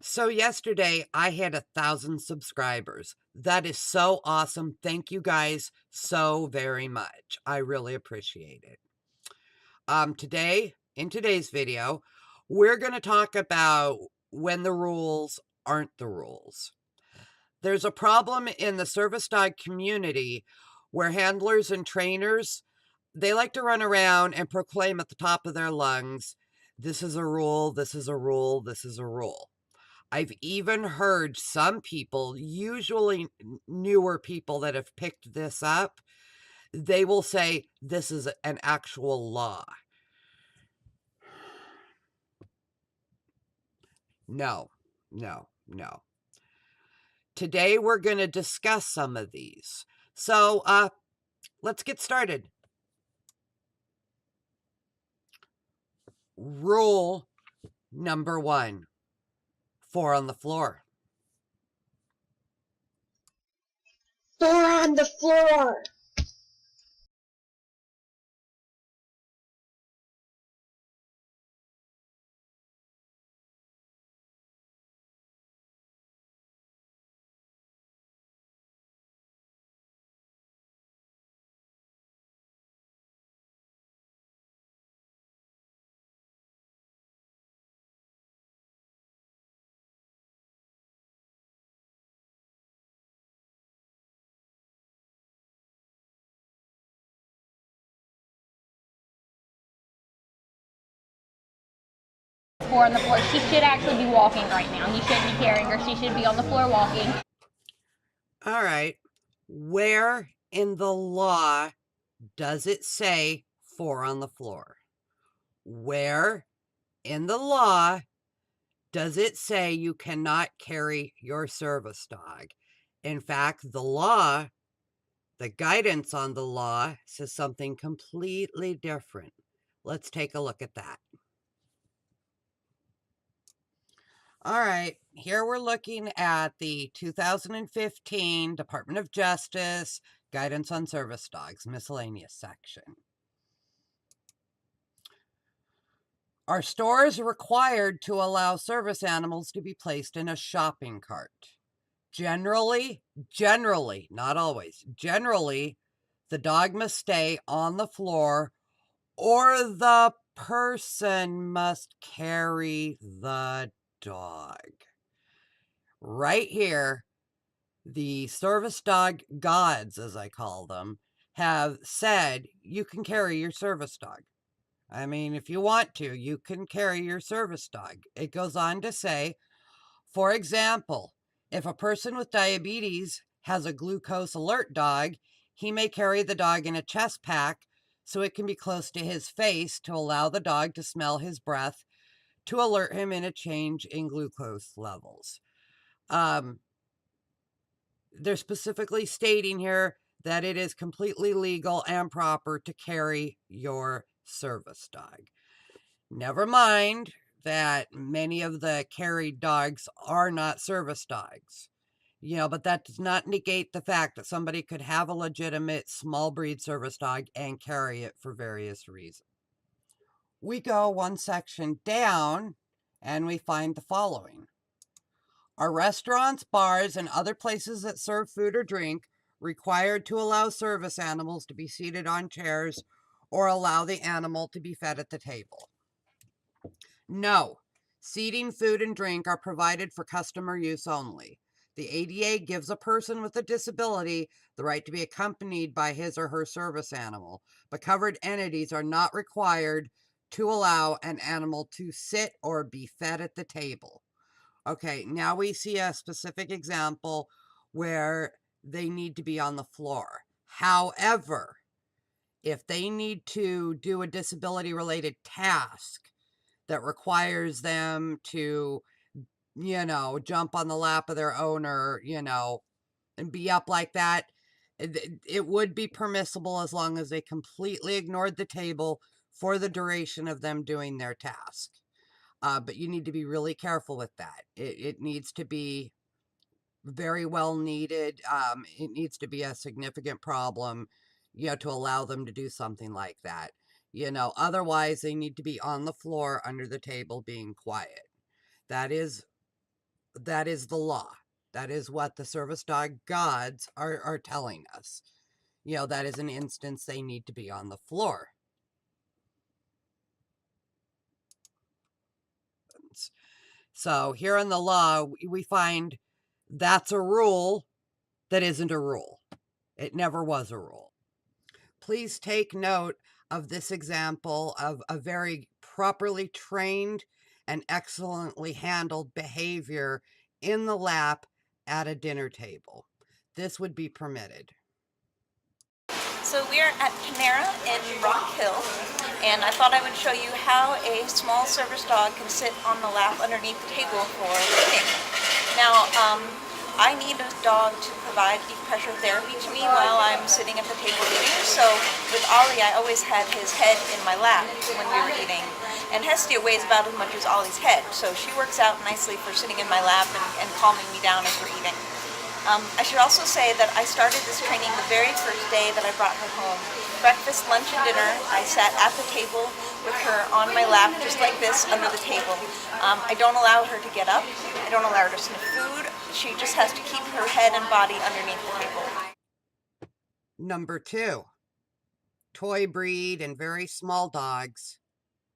So yesterday I had 1,000 subscribers. That is so awesome. Thank you guys so very much. I really appreciate it. In today's video, we're going to talk about when the rules aren't the rules. There's a problem in the service dog community where handlers and trainers, they like to run around and proclaim at the top of their lungs, this is a rule, this is a rule, this is a rule. I've even heard some people, usually newer people that have picked this up, they will say this is an actual law. No, no, no. Today we're going to discuss some of these. So let's get started. Rule number 1, 4 on the floor. 4 on the floor. On the floor. She should actually be walking right now. He shouldn't be carrying her. She should be on the floor walking. All right. Where in the law does it say 4 on the floor? Where in the law does it say you cannot carry your service dog? In fact, the guidance on the law says something completely different. Let's take a look at that. All right, here we're looking at the 2015 Department of Justice Guidance on Service Dogs, miscellaneous section. Are stores required to allow service animals to be placed in a shopping cart? Generally, not always, generally, the dog must stay on the floor or the person must carry the dog. Right here, the service dog gods, as I call them, have said you can carry your service dog. I mean, if you want to, you can carry your service dog. It goes on to say, for example, if a person with diabetes has a glucose alert dog, he may carry the dog in a chest pack so it can be close to his face to allow the dog to smell his breath to alert him in a change in glucose levels. They're specifically stating here that it is completely legal and proper to carry your service dog. Never mind that many of the carried dogs are not service dogs. But that does not negate the fact that somebody could have a legitimate small breed service dog and carry it for various reasons. We go one section down and we find the following. Are restaurants, bars, and other places that serve food or drink required to allow service animals to be seated on chairs or allow the animal to be fed at the table? No. Seating, food, and drink are provided for customer use only. The ADA gives a person with a disability the right to be accompanied by his or her service animal, but covered entities are not required to allow an animal to sit or be fed at the table. Okay, now we see a specific example where they need to be on the floor. However, if they need to do a disability-related task that requires them to, jump on the lap of their owner, and be up like that, it would be permissible as long as they completely ignored the table for the duration of them doing their task. But you need to be really careful with that. It needs to be very well needed. It needs to be a significant problem, to allow them to do something like that. Otherwise they need to be on the floor under the table being quiet. That is That is the law. That is what the service dog gods are telling us. That is an instance they need to be on the floor. So here in the law, we find that's a rule that isn't a rule. It never was a rule. Please take note of this example of a very properly trained and excellently handled behavior in the lap at a dinner table. This would be permitted. So we're at Panera in Rock Hill, and I thought I would show you how a small service dog can sit on the lap underneath the table for eating. Now, I need a dog to provide deep pressure therapy to me while I'm sitting at the table eating. So with Ollie, I always had his head in my lap when we were eating. And Hestia weighs about as much as Ollie's head, so she works out nicely for sitting in my lap and calming me down as we're eating. I should also say that I started this training the very first day that I brought her home. Breakfast, lunch, and dinner, I sat at the table with her on my lap, just like this, under the table. I don't allow her to get up. I don't allow her to sniff food. She just has to keep her head and body underneath the table. Number 2, toy breed and very small dogs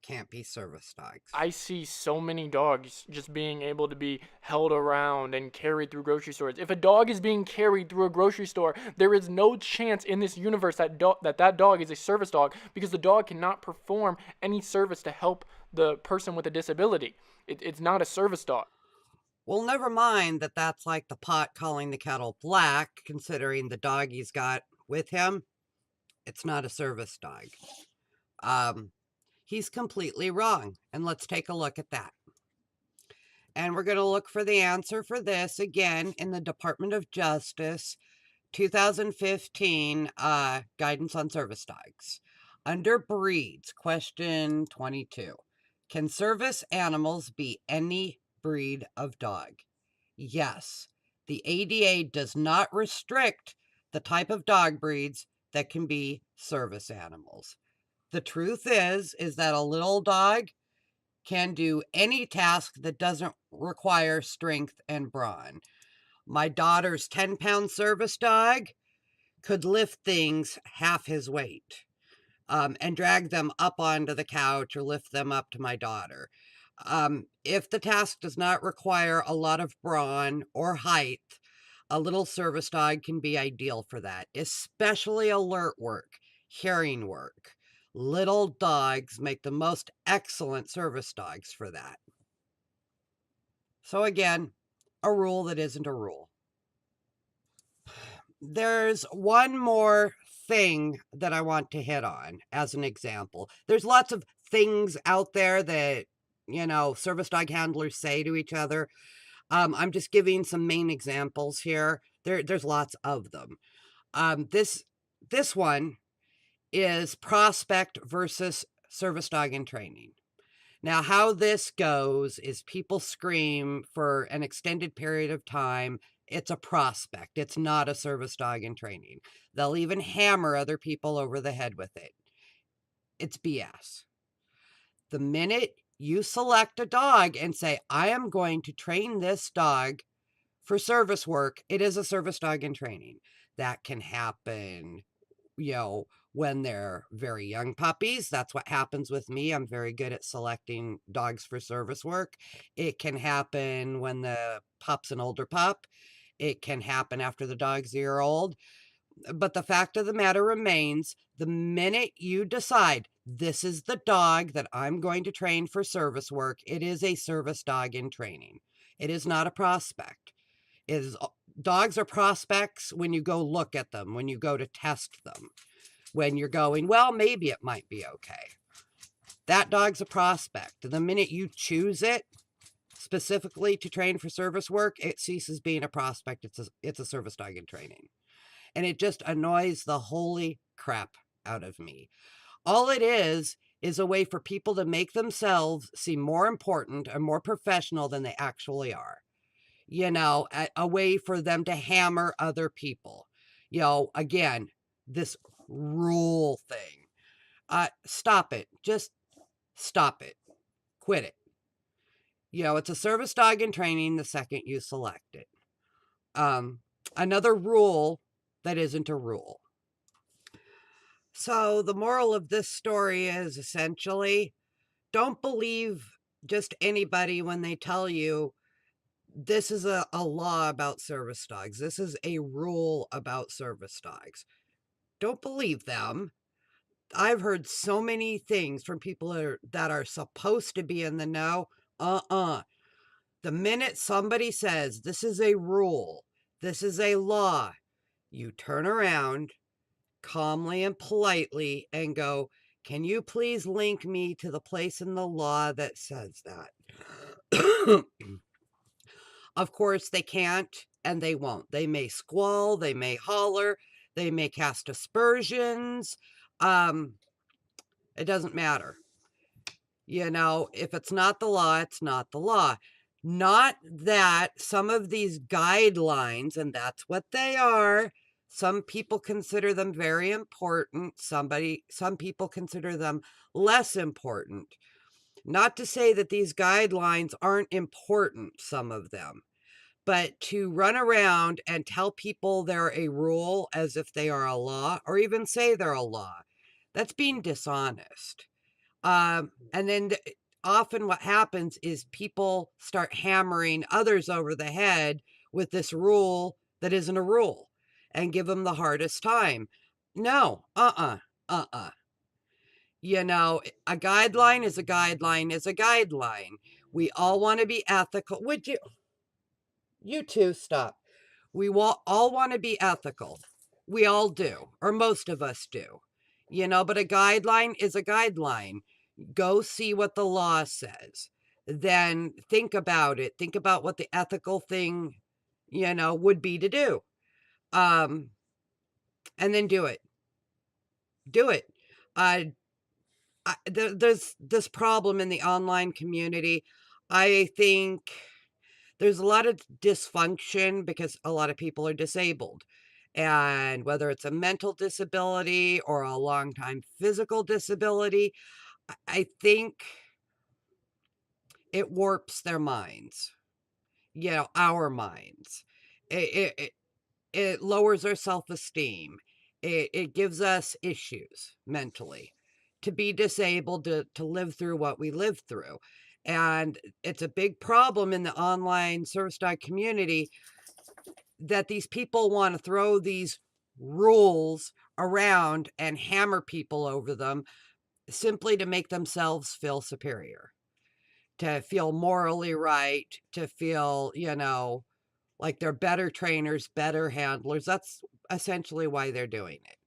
can't be service dogs. I see so many dogs just being able to be held around and carried through grocery stores. If a dog is being carried through a grocery store, there is no chance in this universe that that dog is a service dog, because the dog cannot perform any service to help the person with a disability. It's not a service dog. Well, never mind that that's like the pot calling the kettle black, considering the dog he's got with him. It's not a service dog. He's completely wrong. And let's take a look at that. And we're going to look for the answer for this again in the Department of Justice 2015 Guidance on Service Dogs. Under breeds, question 22. Can service animals be any breed of dog? Yes. The ADA does not restrict the type of dog breeds that can be service animals. The truth is that a little dog can do any task that doesn't require strength and brawn. My daughter's 10-pound service dog could lift things half his weight and drag them up onto the couch or lift them up to my daughter. If the task does not require a lot of brawn or height, a little service dog can be ideal for that, especially alert work, hearing work. Little dogs make the most excellent service dogs for that. So again, a rule that isn't a rule. There's one more thing that I want to hit on as an example. There's lots of things out there that, service dog handlers say to each other. I'm just giving some main examples here. There's lots of them. This one is prospect versus service dog in training. Now, how this goes is people scream for an extended period of time. It's a prospect. It's not a service dog in training. They'll even hammer other people over the head with it. It's BS. The minute you select a dog and say, I am going to train this dog for service work, it is a service dog in training. That can happen, when they're very young puppies. That's what happens with me. I'm very good at selecting dogs for service work. It can happen when the pup's an older pup. It can happen after the dog's a year old. But the fact of the matter remains, the minute you decide this is the dog that I'm going to train for service work, it is a service dog in training. It is not a prospect. Dogs are prospects when you go look at them, when you go to test them, when you're going, well, maybe it might be okay. That dog's a prospect. The minute you choose it specifically to train for service work, it ceases being a prospect. It's a service dog in training. And it just annoys the holy crap out of me. All it is a way for people to make themselves seem more important and more professional than they actually are. A way for them to hammer other people. Again, this rule thing. Stop it. Just stop it. Quit it. You know, it's a service dog in training the second you select it. Another rule that isn't a rule. So the moral of this story is essentially, don't believe just anybody when they tell you this is a law about service dogs. This is a rule about service dogs. Don't believe them. I've heard so many things from people that are supposed to be in the know. The minute somebody says this is a rule, this is a law, you turn around calmly and politely and go, can you please link me to the place in the law that says that? Of course, they can't and they won't. They may squall, they may holler, they may cast aspersions. It doesn't matter. You know, if it's not the law, it's not the law. Not that some of these guidelines, and that's what they are, some people consider them very important. Some people consider them less important. Not to say that these guidelines aren't important, some of them, but to run around and tell people they're a rule as if they are a law, or even say they're a law, that's being dishonest. And then often what happens is people start hammering others over the head with this rule that isn't a rule and give them the hardest time. No, You know, a guideline is a guideline is a guideline. We all want to be ethical. Would you two stop? We all want to be ethical. We all do, or most of us do. You know, but a guideline is a guideline. Go see what the law says. Then think about it. Think about what the ethical thing, you know, would be to do. And then do it. Do it. There's this problem in the online community. I think there's a lot of dysfunction because a lot of people are disabled. And whether it's a mental disability or a long time physical disability, I think it warps their minds, you know, our minds. It lowers our self-esteem. It gives us issues mentally to be disabled, to live through what we live through. And it's a big problem in the online service dog community that these people want to throw these rules around and hammer people over them simply to make themselves feel superior, to feel morally right, to feel, you know, like they're better trainers, better handlers. That's essentially why they're doing it.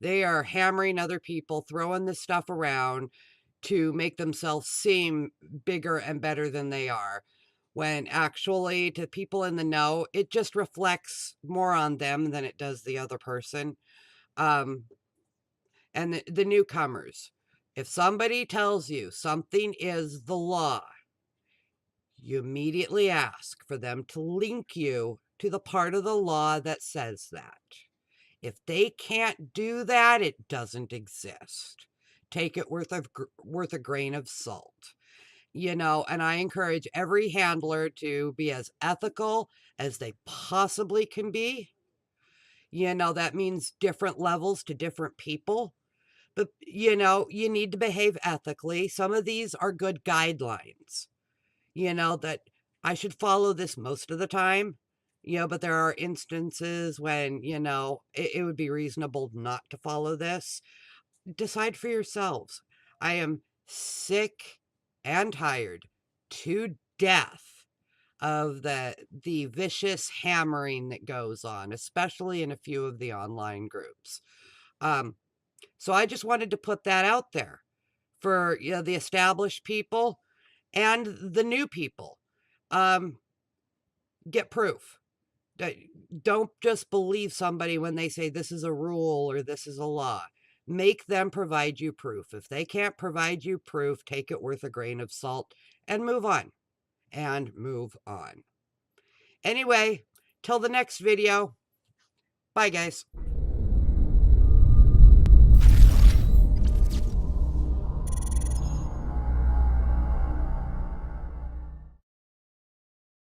They are hammering other people, throwing this stuff around to make themselves seem bigger and better than they are. When actually, to people in the know, it just reflects more on them than it does the other person. And the newcomers. If somebody tells you something is the law, you immediately ask for them to link you to the part of the law that says that. If they can't do that, it doesn't exist. Take it worth a grain of salt. You know, and I encourage every handler to be as ethical as they possibly can be. You know, that means different levels to different people. But, you know, you need to behave ethically. Some of these are good guidelines, you know, that I should follow this most of the time. You know, but there are instances when, you know, it would be reasonable not to follow this. Decide for yourselves. I am sick and tired to death of the vicious hammering that goes on, especially in a few of the online groups. So I just wanted to put that out there for, you know, the established people and the new people. Get proof. Don't just believe somebody when they say this is a rule or this is a law. Make them provide you proof. If they can't provide you proof, take it worth a grain of salt and move on. And move on. Anyway, till the next video. Bye, guys.